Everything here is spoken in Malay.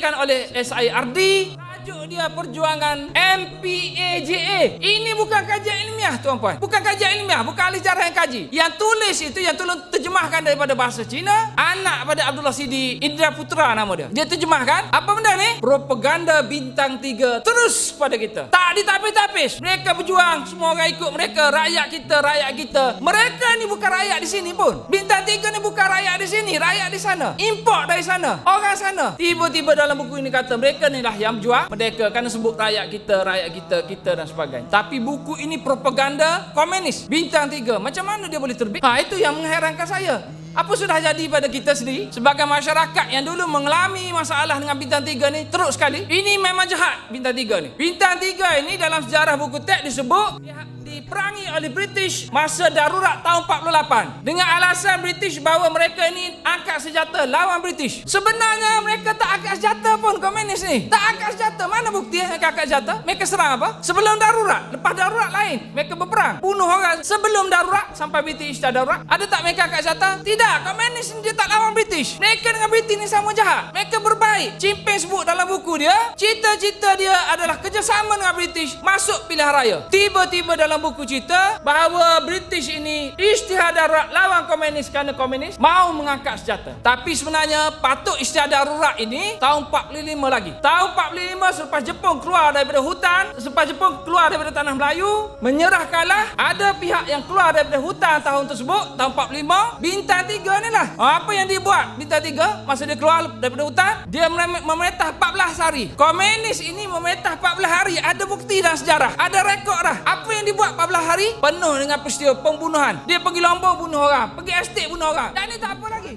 diadakan oleh SIRD. Tajuk dia perjuangan MPAJA. Ini bukan kajian ilmiah, tuan-puan. Bukan kajian ilmiah, bukan ahli sejarah yang kaji. Yang tulis itu, yang tolong terjemahkan daripada bahasa Cina, anak pada Abdullah Sidi, Indra Putra nama dia. Dia terjemahkan, apa benda ni? Propaganda bintang 3 terus pada kita. Tak ditapis-tapis. Mereka berjuang, semua orang ikut mereka. Rakyat kita. Mereka ni bukan rakyat di sini pun. Bintang 3 ni bukan rakyat di sini, rakyat di sana. Import dari sana, orang sana. Tiba-tiba dalam buku ini kata, mereka ni lah yang berjuang merdeka kerana sebut rakyat kita dan sebagainya. Tapi buku ini propaganda komunis. Bintang 3. Macam mana dia boleh terbit? Itu yang mengherankan saya. Apa sudah jadi pada kita sendiri sebagai masyarakat yang dulu mengalami masalah dengan bintang 3 ni teruk sekali. Ini memang jahat bintang 3 ni. Bintang 3 ini dalam sejarah buku teks disebut diperangi oleh British masa darurat tahun 48 dengan alasan British bahawa mereka ini angkat senjata lawan British. Sebenarnya mereka tak angkat senjata pun, komunis ni. Tak angkat senjata. Mana bukti mereka angkat senjata? Mereka serang apa? Sebelum darurat. Lepas darurat lain. Mereka berperang. Bunuh orang sebelum darurat sampai British dah darurat. Ada tak mereka angkat senjata? Tidak. Komunis ni dia tak lawan British. Mereka dengan British ni sama jahat. Mereka berbaik. Chimping sebut dalam buku dia, cita-cita dia adalah kerjasama dengan British masuk pilihan raya. Tiba-tiba dalam buku cerita bahawa British ini isytihad darurat lawan komunis kerana komunis mau mengangkat senjata. Tapi sebenarnya patut isytihad darurat ini tahun 45 lagi. Tahun 45 selepas Jepun keluar daripada hutan, selepas Jepun keluar daripada tanah Melayu, menyerah kalah, ada pihak yang keluar daripada hutan tahun tersebut, tahun 45, bintang 3 ni lah. Apa yang dia buat bintang 3 masa dia keluar daripada hutan? Dia memerintah 14 hari. Komunis ini memerintah 14 hari. Ada bukti dalam sejarah. Ada rekod dah. Apa yang dibuat 14 hari? Penuh dengan peristiwa pembunuhan. Dia pergi Lombok bunuh orang, pergi estate bunuh orang. Dan ni tak apa lagi.